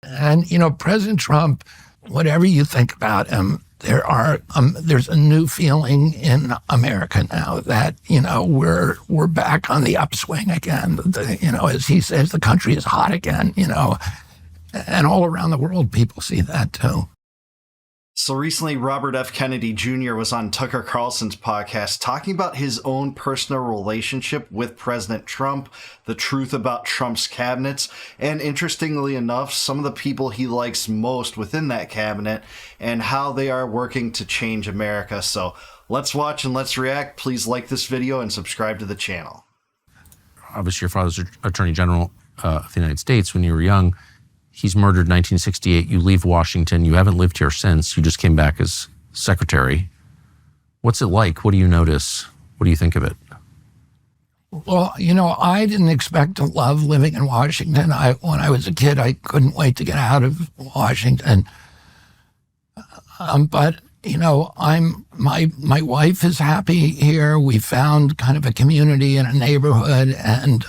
And, President Trump, whatever you think about him, there's a new feeling in America now that, we're back on the upswing again. As he says, the country is hot again, and all around the world, people see that too. So recently, Robert F. Kennedy Jr. was on Tucker Carlson's podcast talking about his own personal relationship with President Trump, the truth about Trump's cabinets, and interestingly enough, some of the people he likes most within that cabinet and how they are working to change America. So let's watch and let's react. Please like this video and subscribe to the channel. Obviously, your father's Attorney General of the United States when you were young. He's murdered in 1968. You leave Washington. You haven't lived here since. You just came back as secretary. What's it like? What do you notice? What do you think of it? Well, I didn't expect to love living in Washington. When I was a kid, I couldn't wait to get out of Washington. But my wife is happy here. We found kind of a community and a neighborhood, and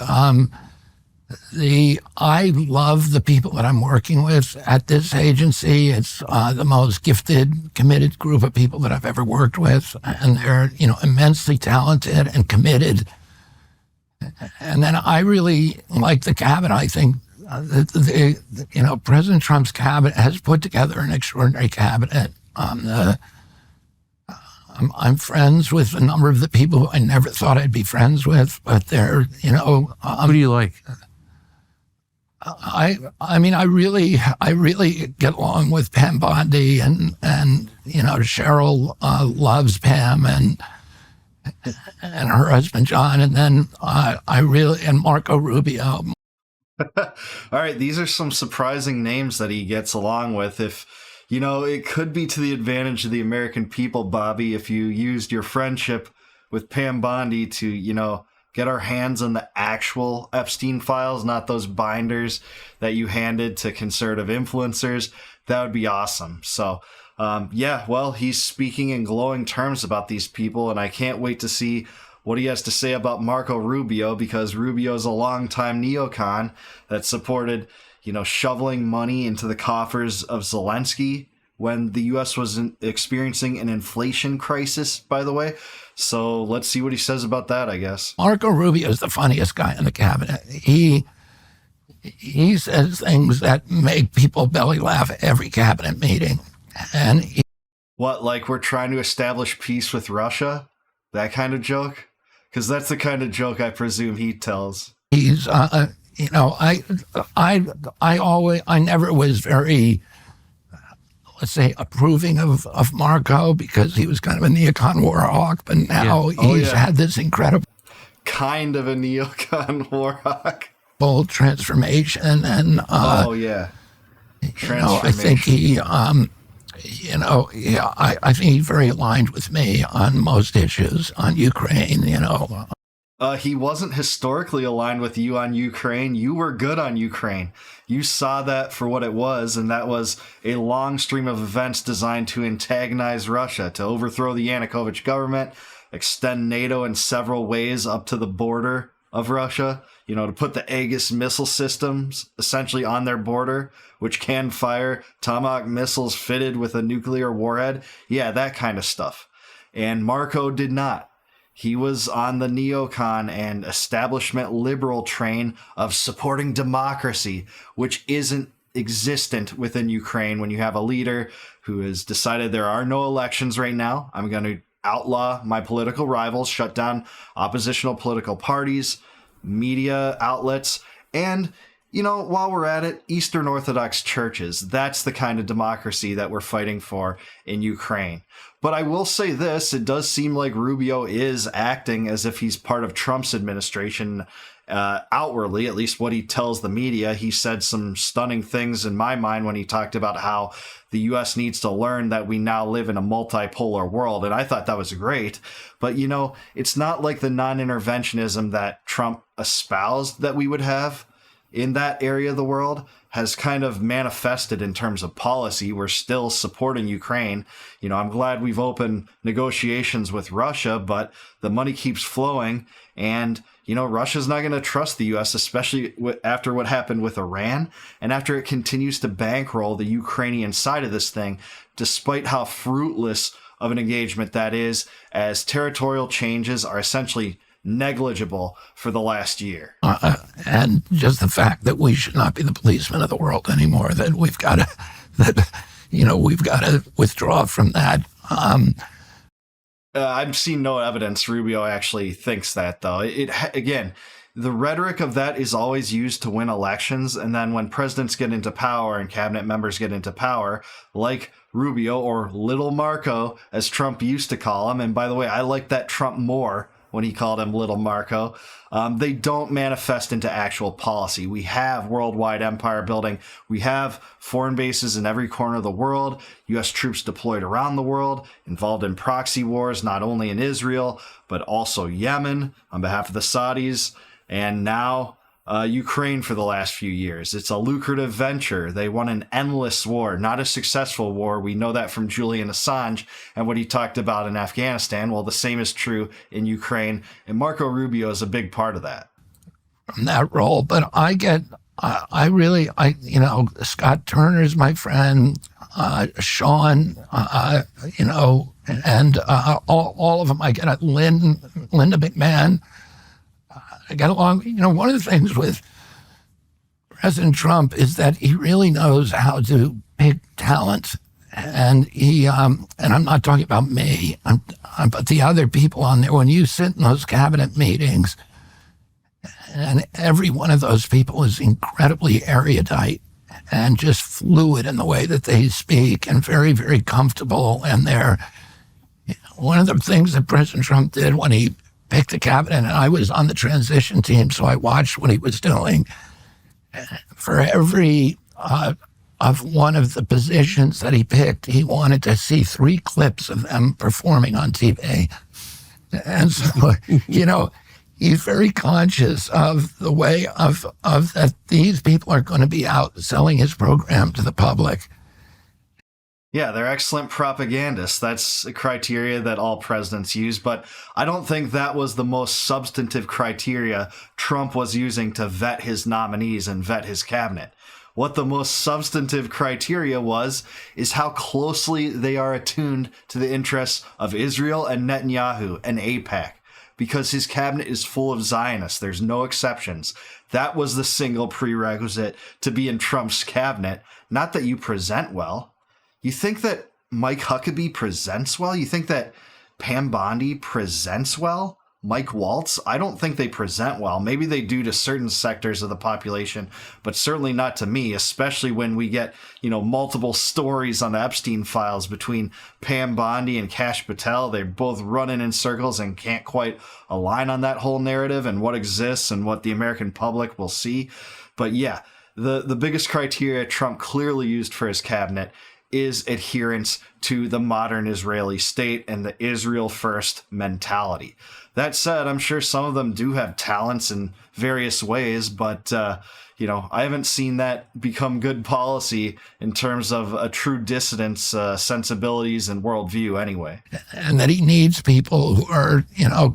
I love the people that I'm working with at this agency. It's the most gifted, committed group of people that I've ever worked with, and they're immensely talented and committed. And then I really like the cabinet. I think President Trump's cabinet has put together an extraordinary cabinet. I'm friends with a number of the people who I never thought I'd be friends with, but they're who do you like? I really get along with Pam Bondi, and Cheryl loves Pam and her husband John, and then and Marco Rubio. All right, these are some surprising names that he gets along with. If it could be to the advantage of the American people, Bobby, if you used your friendship with Pam Bondi to get our hands on the actual Epstein files, not those binders that you handed to conservative influencers. That would be awesome. So, he's speaking in glowing terms about these people, and I can't wait to see what he has to say about Marco Rubio, because Rubio is a longtime neocon that supported, shoveling money into the coffers of Zelensky when the U.S. was experiencing an inflation crisis, by the way. So let's see what he says about that, I guess. Marco Rubio is the funniest guy in the cabinet. He says things that make people belly laugh at every cabinet meeting. And what, like we're trying to establish peace with Russia? That kind of joke? Because that's the kind of joke I presume he tells. He's, I never was very, let's say, approving of Marco, because he was kind of a neocon war hawk, but now he's had this incredible kind of a neocon war hawk transformation. And transformation. I think I think he's very aligned with me on most issues on Ukraine. He wasn't historically aligned with you on Ukraine. You were good on Ukraine. You saw that for what it was, and that was a long stream of events designed to antagonize Russia, to overthrow the Yanukovych government, extend NATO in several ways up to the border of Russia, to put the Aegis missile systems essentially on their border, which can fire Tomahawk missiles fitted with a nuclear warhead. Yeah, that kind of stuff. And Marco did not. He was on the neocon and establishment liberal train of supporting democracy, which isn't existent within Ukraine when you have a leader who has decided there are no elections right now. I'm going to outlaw my political rivals, shut down oppositional political parties, media outlets, and, while we're at it, Eastern Orthodox churches. That's the kind of democracy that we're fighting for in Ukraine. But I will say this, it does seem like Rubio is acting as if he's part of Trump's administration outwardly, at least what he tells the media. He said some stunning things in my mind when he talked about how the U.S. needs to learn that we now live in a multipolar world. And I thought that was great. But, it's not like the non-interventionism that Trump espoused that we would have in that area of the world has kind of manifested in terms of policy. We're still supporting Ukraine. I'm glad we've opened negotiations with Russia, but the money keeps flowing. And, Russia's not going to trust the U.S., especially after what happened with Iran and after it continues to bankroll the Ukrainian side of this thing, despite how fruitless of an engagement that is, as territorial changes are essentially negligible for the last year. And just the fact that we should not be the policemen of the world anymore, that we've got to withdraw from that. I've seen no evidence Rubio actually thinks that, though. Again, the rhetoric of that is always used to win elections. And then when presidents get into power and cabinet members get into power, like Rubio or Little Marco, as Trump used to call him. And by the way, I like that Trump more when he called him Little Marco. They don't manifest into actual policy. We have worldwide empire building. We have foreign bases in every corner of the world, U.S. troops deployed around the world, involved in proxy wars, not only in Israel, but also Yemen on behalf of the Saudis, and now Ukraine for the last few years. It's a lucrative venture. They won an endless war, not a successful war. We know that from Julian Assange and what he talked about in Afghanistan. Well, the same is true in Ukraine, and Marco Rubio is a big part of that. From that role, but Scott Turner's my friend, Sean, and all of them. I get Linda McMahon. I get along. One of the things with President Trump is that he really knows how to pick talent, and and I'm not talking about me, but the other people on there. When you sit in those cabinet meetings, and every one of those people is incredibly erudite and just fluid in the way that they speak, and very, very comfortable. And one of the things that President Trump did when he picked the cabinet, and I was on the transition team, so I watched what he was doing. For every of one of the positions that he picked, he wanted to see 3 clips of them performing on TV. And so, he's very conscious of the way of that these people are going to be out selling his program to the public. Yeah, they're excellent propagandists. That's a criteria that all presidents use, but I don't think that was the most substantive criteria Trump was using to vet his nominees and vet his cabinet. What the most substantive criteria is how closely they are attuned to the interests of Israel and Netanyahu and AIPAC, because his cabinet is full of Zionists. There's no exceptions. That was the single prerequisite to be in Trump's cabinet, not that you present well. You think that Mike Huckabee presents well? You think that Pam Bondi presents well? Mike Waltz? I don't think they present well. Maybe they do to certain sectors of the population, but certainly not to me, especially when we get, multiple stories on the Epstein files between Pam Bondi and Kash Patel. They're both running in circles and can't quite align on that whole narrative and what exists and what the American public will see. But yeah, the biggest criteria Trump clearly used for his cabinet is adherence to the modern Israeli state and the Israel first mentality. That said, I'm sure some of them do have talents in various ways, but, I haven't seen that become good policy in terms of a true dissident's sensibilities and worldview anyway. And that he needs people who are,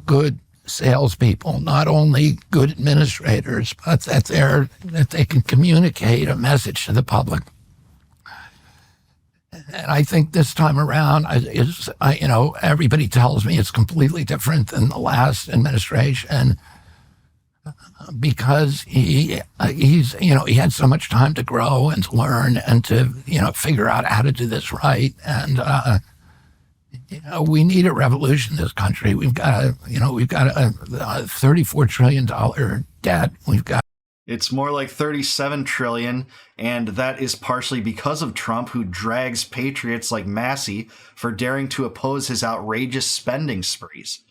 good salespeople, not only good administrators, but that they can communicate a message to the public. And I think this time around, everybody tells me it's completely different than the last administration because he had so much time to grow and to learn and to, figure out how to do this right. And, we need a revolution in this country. We've got a $34 trillion debt. It's more like 37 trillion, and that is partially because of Trump, who drags patriots like Massey for daring to oppose his outrageous spending sprees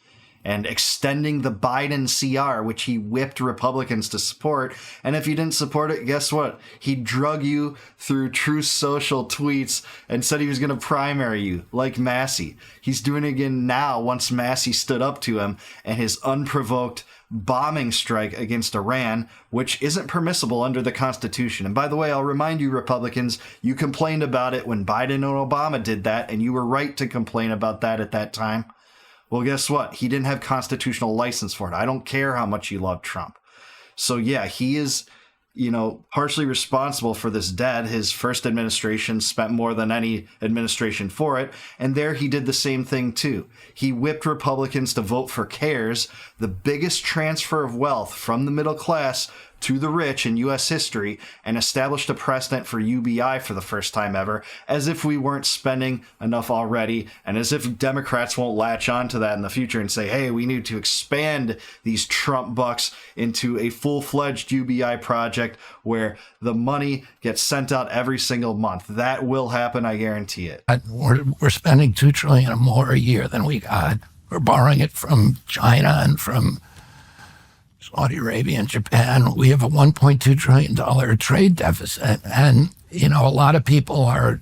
and extending the Biden CR, which he whipped Republicans to support. And if you didn't support it, guess what? He drug you through Truth Social tweets and said he was going to primary you, like Massey. He's doing it again now once Massey stood up to him, and his unprovoked bombing strike against Iran, which isn't permissible under the Constitution. And by the way, I'll remind you, Republicans, you complained about it when Biden and Obama did that, and you were right to complain about that at that time. Well, guess what? He didn't have constitutional license for it. I don't care how much you love Trump. So yeah, he is, partially responsible for this debt. His first administration spent more than any administration for it. And there he did the same thing too. He whipped Republicans to vote for CARES, the biggest transfer of wealth from the middle class to the rich in U.S. history, and established a precedent for UBI for the first time ever, as if we weren't spending enough already, and as if Democrats won't latch on to that in the future and say, hey, we need to expand these Trump bucks into a full-fledged UBI project where the money gets sent out every single month. That will happen, I guarantee it. We're spending $2 trillion more a year than we got. We're borrowing it from China and from Saudi Arabia and Japan. We have a $1.2 trillion trade deficit. And, a lot of people are...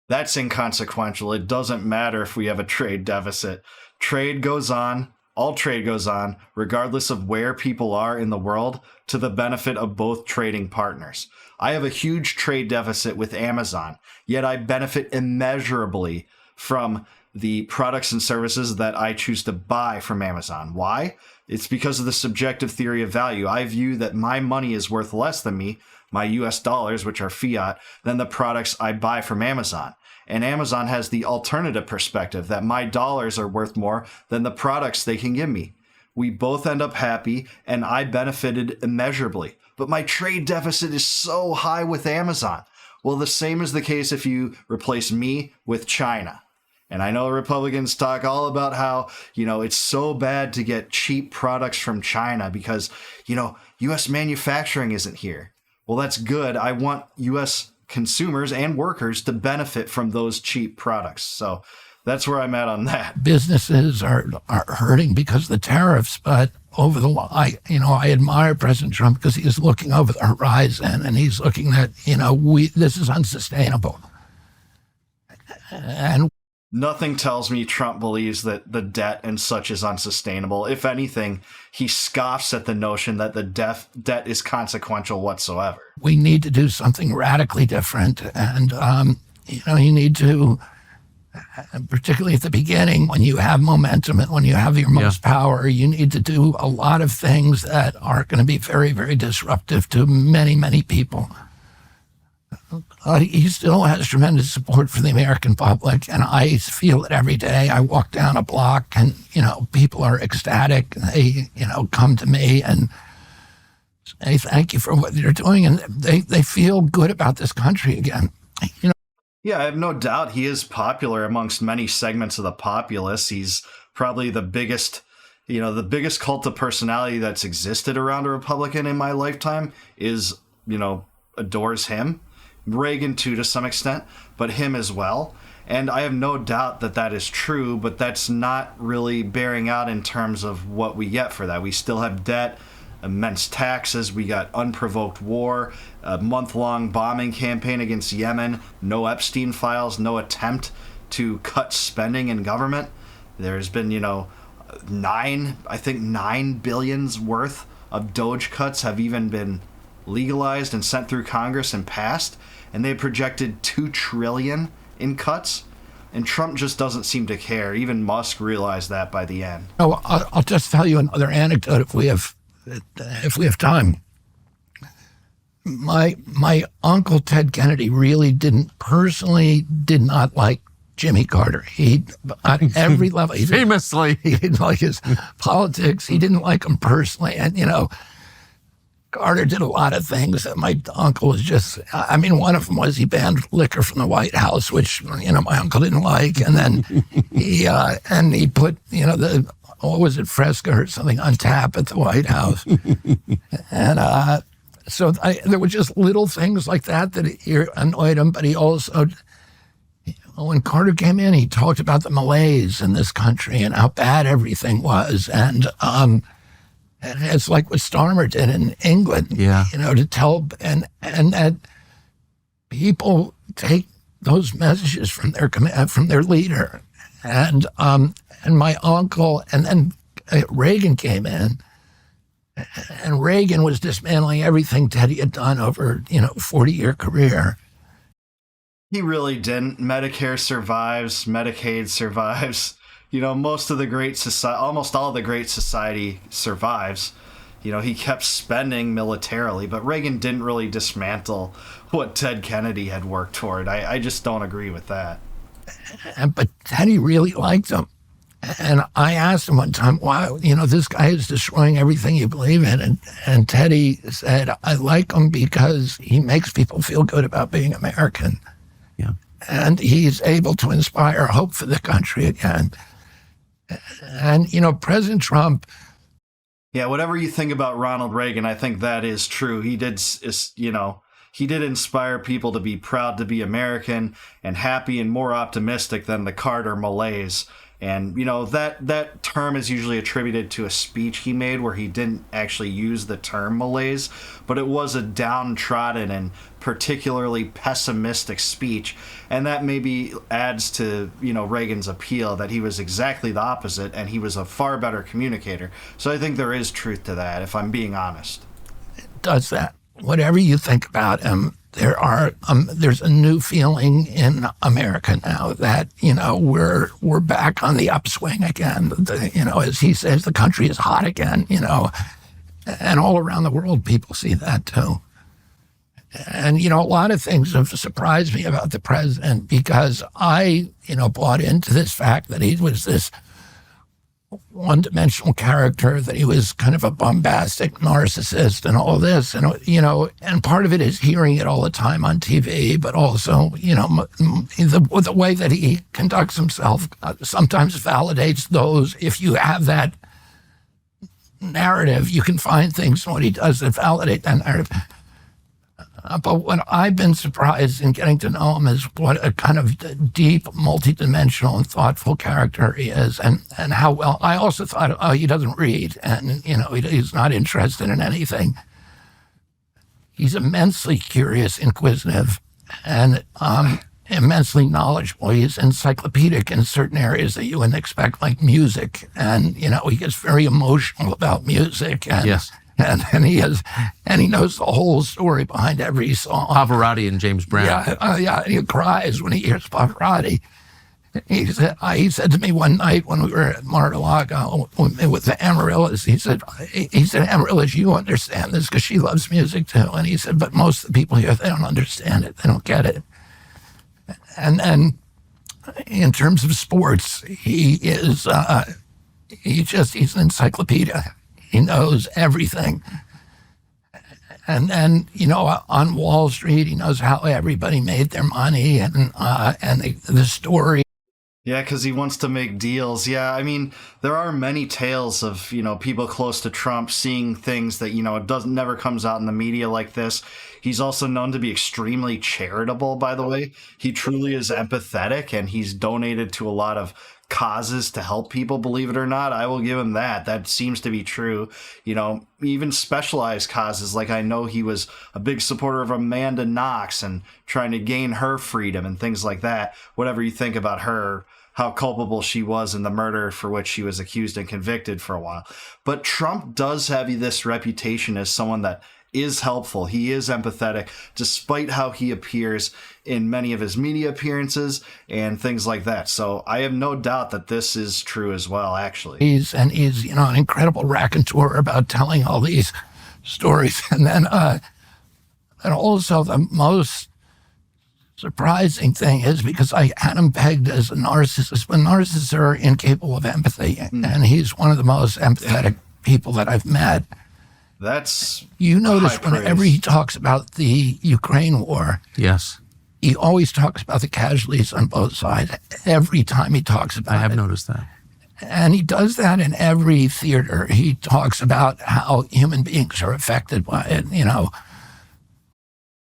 That's inconsequential. It doesn't matter if we have a trade deficit. Trade goes on. All trade goes on, regardless of where people are in the world, to the benefit of both trading partners. I have a huge trade deficit with Amazon, yet I benefit immeasurably from the products and services that I choose to buy from Amazon. Why? It's because of the subjective theory of value. I view that my money is worth less than me, my US dollars, which are fiat, than the products I buy from Amazon. And Amazon has the alternative perspective that my dollars are worth more than the products they can give me. We both end up happy, and I benefited immeasurably. But my trade deficit is so high with Amazon. Well, the same is the case if you replace me with China. And I know Republicans talk all about how, it's so bad to get cheap products from China because, U.S. manufacturing isn't here. Well, that's good. I want U.S. consumers and workers to benefit from those cheap products. So that's where I'm at on that. Businesses are hurting because of the tariffs, but I admire President Trump because he is looking over the horizon and he's looking at, this is unsustainable. And nothing tells me Trump believes that the debt and such is unsustainable. If anything, he scoffs at the notion that the debt is consequential whatsoever. We need to do something radically different. And, you need to, particularly at the beginning, when you have momentum and when you have your most power, you need to do a lot of things that are going to be very, very disruptive to many, many people. He still has tremendous support for the American public, and I feel it every day. I walk down a block, and people are ecstatic. They come to me and say thank you for what you're doing, and they feel good about this country again. Yeah, I have no doubt he is popular amongst many segments of the populace. He's probably the biggest cult of personality that's existed around a Republican in my lifetime is adores him. Reagan too, to some extent, but him as well. And I have no doubt that that is true, but that's not really bearing out in terms of what we get for that. We still have debt, immense taxes, we got unprovoked war, a month-long bombing campaign against Yemen, no Epstein files, no attempt to cut spending in government. There's been, $9 billion's worth of Doge cuts have even been legalized and sent through Congress and passed, and they projected $2 trillion in cuts, and Trump just doesn't seem to care. Even Musk realized that by the end. Oh, I'll just tell you another anecdote if we have time. My uncle Ted Kennedy really did not like Jimmy Carter. He, on every level, Famously, he didn't like his politics. He didn't like him personally, and Carter did a lot of things that my uncle was just, one of them was he banned liquor from the White House, which, my uncle didn't like. And then he put, what was it, Fresca or something on tap at the White House. And so there were just little things like that annoyed him. But he also, when Carter came in, he talked about the malaise in this country and how bad everything was. And it's like what Starmer did in England, to tell, and that people take those messages from their leader. And my uncle, and then Reagan came in, and Reagan was dismantling everything Teddy had done over, 40-year career. He really didn't. Medicare survives, Medicaid survives. most of the great society, almost all of the great society survives. He kept spending militarily, but Reagan didn't really dismantle what Ted Kennedy had worked toward. I just don't agree with that. But Teddy really liked him. And I asked him one time, why, this guy is destroying everything you believe in. And Teddy said, I like him because he makes people feel good about being American. Yeah. And he's able to inspire hope for the country again. And, President Trump. Yeah, whatever you think about Ronald Reagan, I think that is true. He did inspire people to be proud to be American and happy and more optimistic than the Carter malaise. And, that term is usually attributed to a speech he made where he didn't actually use the term malaise, but it was a downtrodden and particularly pessimistic speech. And that maybe adds to, Reagan's appeal that he was exactly the opposite and he was a far better communicator. So I think there is truth to that, if I'm being honest. Does that. Whatever you think about him, there's a new feeling in America now that we're back on the upswing again. As he says, the country is hot again. And all around the world, people see that too. And a lot of things have surprised me about the president because I bought into this fact that he was this one-dimensional character, that he was kind of a bombastic narcissist and all this. And, and part of it is hearing it all the time on TV, but also, the way that he conducts himself sometimes validates those. If you have that narrative, you can find things in what he does that validate that narrative. But what I've been surprised in getting to know him is what a kind of deep, multidimensional, and thoughtful character he is, and how well. I also thought, he doesn't read, and he's not interested in anything. He's immensely curious, inquisitive, and immensely knowledgeable. He's encyclopedic in certain areas that you wouldn't expect, like music, and he gets very emotional about music. And, yes. And he knows the whole story behind every song. Pavarotti and James Brown. Yeah, and he cries when he hears Pavarotti. He said to me one night when we were at Mar-a-Lago with the Amarillas, he said, Amarillas, you understand this because she loves music too. And he said, but most of the people here, they don't understand it. They don't get it. And in terms of sports, he is, he's an encyclopedia. He knows everything. And then, on Wall Street, he knows how everybody made their money and the story. Yeah, because he wants to make deals. Yeah, I mean, there are many tales of, people close to Trump seeing things that, it never comes out in the media like this. He's also known to be extremely charitable, by the way. He truly is empathetic, and he's donated to a lot of causes to help people, believe it or not. I will give him that. That seems to be true. Even specialized causes, like I know he was a big supporter of Amanda Knox and trying to gain her freedom and things like that. Whatever you think about her, how culpable she was in the murder for which she was accused and convicted for a while. But Trump does have this reputation as someone that is helpful. He is empathetic, despite how he appears in many of his media appearances and things like that. So I have no doubt that this is true as well, actually. He's an incredible raconteur about telling all these stories. And then, and also the most surprising thing is because I had him pegged as a narcissist, but narcissists are incapable of empathy. And he's one of the most empathetic people that I've met. That's you notice whenever he talks about the Ukraine war, yes, he always talks about the casualties on both sides. Every time he talks about it. I have noticed that. And he does that in every theater. He talks about how human beings are affected by it,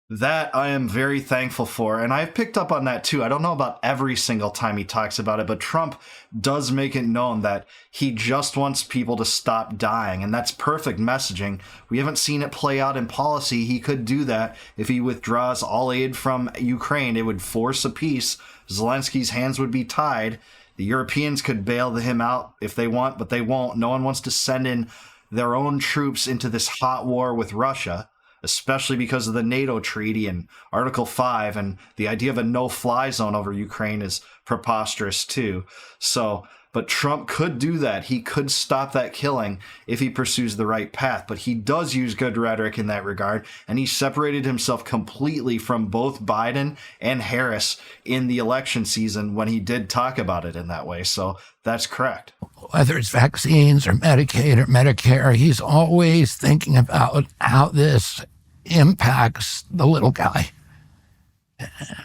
That I am very thankful for, and I've picked up on that too. I don't know about every single time he talks about it, but Trump does make it known that he just wants people to stop dying, and that's perfect messaging. We haven't seen it play out in policy. He could do that if he withdraws all aid from Ukraine. It would force a peace. Zelensky's hands would be tied. The Europeans could bail him out if they want, but they won't. No one wants to send in their own troops into this hot war with Russia, especially because of the NATO treaty and Article 5, and the idea of a no-fly zone over Ukraine is preposterous too. So But Trump could do that. He could stop that killing if he pursues the right path. But he does use good rhetoric in that regard. And he separated himself completely from both Biden and Harris in the election season when he did talk about it in that way. So that's correct. Whether it's vaccines or Medicaid or Medicare, he's always thinking about how this impacts the little guy.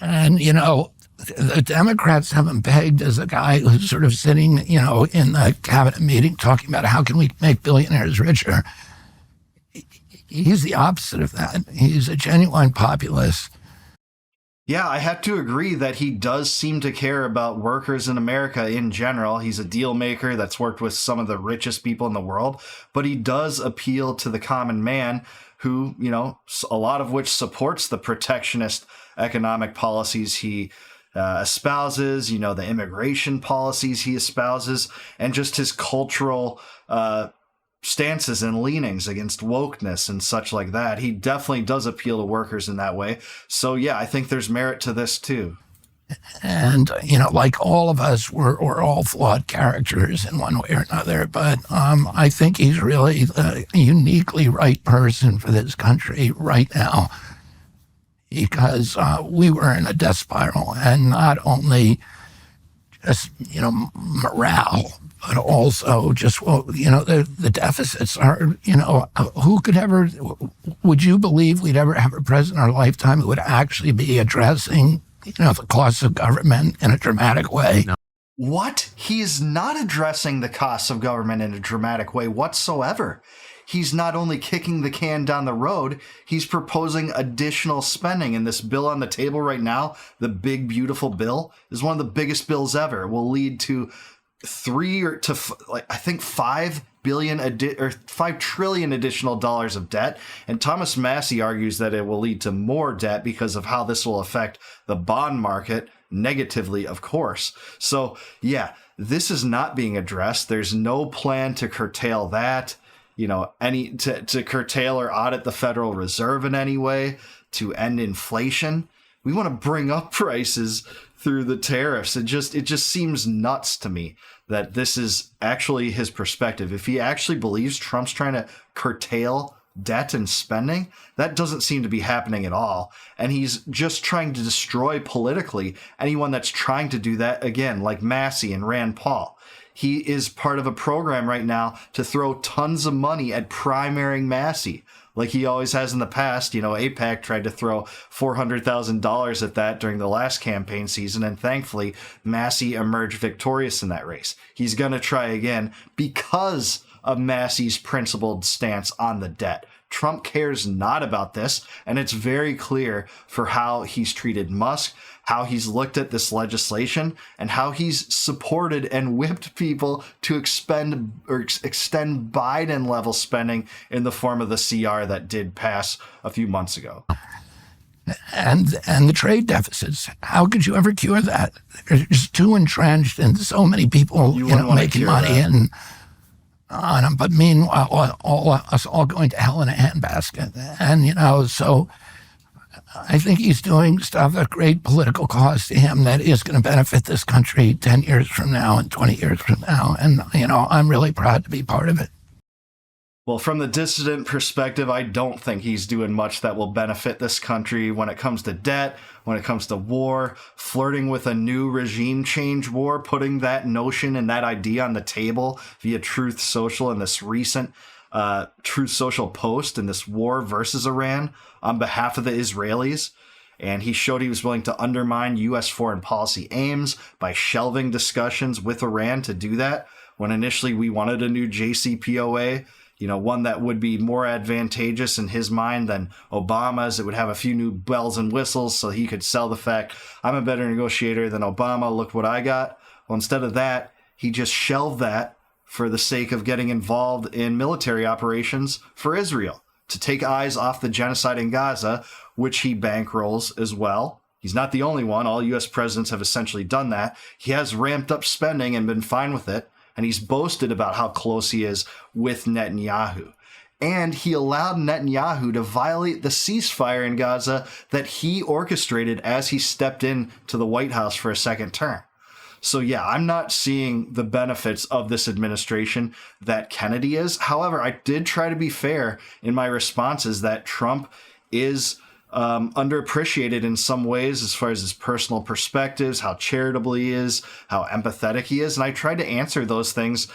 And, you know, the Democrats have him pegged as a guy who's sort of sitting, you know, in the cabinet meeting talking about how can we make billionaires richer. He's the opposite of that. He's a genuine populist. Yeah, I have to agree that he does seem to care about workers in America in general. He's a deal maker that's worked with some of the richest people in the world, but he does appeal to the common man who, you know, a lot of which supports the protectionist economic policies he espouses, you know, the immigration policies he espouses, and just his cultural stances and leanings against wokeness and such like that. He definitely does appeal to workers in that way. So, yeah, I think there's merit to this, too. And, you know, like all of us, we're all flawed characters in one way or another. But I think he's really the uniquely right person for this country right now, because we were in a death spiral, and not only just, you know, morale, but also just, well, you know, the deficits are, you know, who could ever, would you believe we'd ever have a president in our lifetime who would actually be addressing, you know, the costs of government in a dramatic way? No. What? He is not addressing the costs of government in a dramatic way whatsoever. He's not only kicking the can down the road, he's proposing additional spending. And this bill on the table right now, the big, beautiful bill, is one of the biggest bills ever. It will lead to $5 trillion additional dollars of debt. And Thomas Massey argues that it will lead to more debt because of how this will affect the bond market negatively, of course. So, yeah, this is not being addressed. There's no plan to curtail that, you know, to curtail or audit the Federal Reserve in any way, to end inflation. We want to bring up prices through the tariffs. It just seems nuts to me that this is actually his perspective. If he actually believes Trump's trying to curtail debt and spending, that doesn't seem to be happening at all. And he's just trying to destroy politically anyone that's trying to do that, again, like Massey and Rand Paul. He is part of a program right now to throw tons of money at primarying Massey, like he always has in the past. You know, AIPAC tried to throw $400,000 at that during the last campaign season, and thankfully, Massey emerged victorious in that race. He's going to try again because of Massey's principled stance on the debt. Trump cares not about this, and it's very clear for how he's treated Musk, how he's looked at this legislation, and how he's supported and whipped people to extend Biden-level spending in the form of the CR that did pass a few months ago. And the trade deficits, how could you ever cure that? They're just too entrenched, and so many people, you know, making money and on them. But meanwhile, us all going to hell in a handbasket. And, you know, so I think he's doing stuff at great political cost to him that is going to benefit this country 10 years from now and 20 years from now. And, you know, I'm really proud to be part of it. Well, from the dissident perspective, I don't think he's doing much that will benefit this country when it comes to debt, when it comes to war, flirting with a new regime change war, putting that notion and that idea on the table via Truth Social and this recent Truth Social post in this war versus Iran on behalf of the Israelis. And he showed he was willing to undermine U.S. foreign policy aims by shelving discussions with Iran to do that, when initially we wanted a new JCPOA, you know, one that would be more advantageous in his mind than Obama's. It would have a few new bells and whistles so he could sell the fact, I'm a better negotiator than Obama, look what I got. Well, instead of that, he just shelved that for the sake of getting involved in military operations for Israel, to take eyes off the genocide in Gaza, which he bankrolls as well. He's not the only one. All U.S. presidents have essentially done that. He has ramped up spending and been fine with it. And he's boasted about how close he is with Netanyahu. And he allowed Netanyahu to violate the ceasefire in Gaza that he orchestrated as he stepped in to the White House for a second term. So yeah, I'm not seeing the benefits of this administration that Kennedy is. However, I did try to be fair in my responses that Trump is underappreciated in some ways as far as his personal perspectives, how charitable he is, how empathetic he is. And I tried to answer those things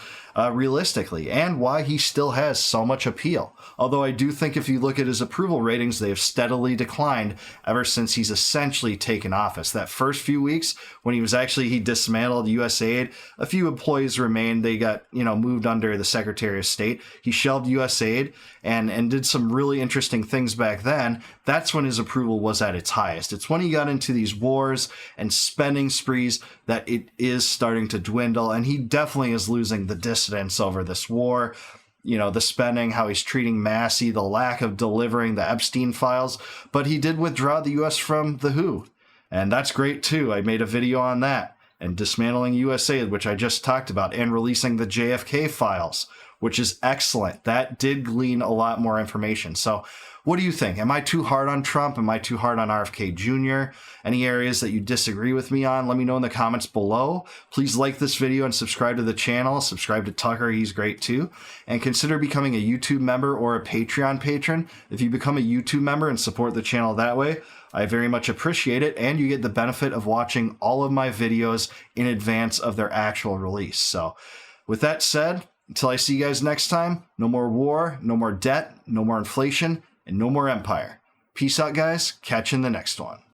realistically and why he still has so much appeal. Although I do think if you look at his approval ratings, they have steadily declined ever since he's essentially taken office. That first few weeks when he dismantled USAID, a few employees remained. They got, moved under the Secretary of State. He shelved USAID and did some really interesting things back then. That's when his approval was at its highest. It's when he got into these wars and spending sprees that it is starting to dwindle, and he definitely is losing the dissidents over this war. The spending, how he's treating Massey, the lack of delivering the Epstein files, but he did withdraw the U.S. from the WHO, and that's great too. I made a video on that, and dismantling USAID, which I just talked about, and releasing the JFK files, which is excellent. That did glean a lot more information. So what do you think? Am I too hard on Trump? Am I too hard on RFK Jr.? Any areas that you disagree with me on? Let me know in the comments below. Please like this video and subscribe to the channel. Subscribe to Tucker. He's great too. And consider becoming a YouTube member or a Patreon patron. If you become a YouTube member and support the channel that way, I very much appreciate it. And you get the benefit of watching all of my videos in advance of their actual release. So with that said, until I see you guys next time, no more war, no more debt, no more inflation, and no more empire. Peace out, guys. Catch you in the next one.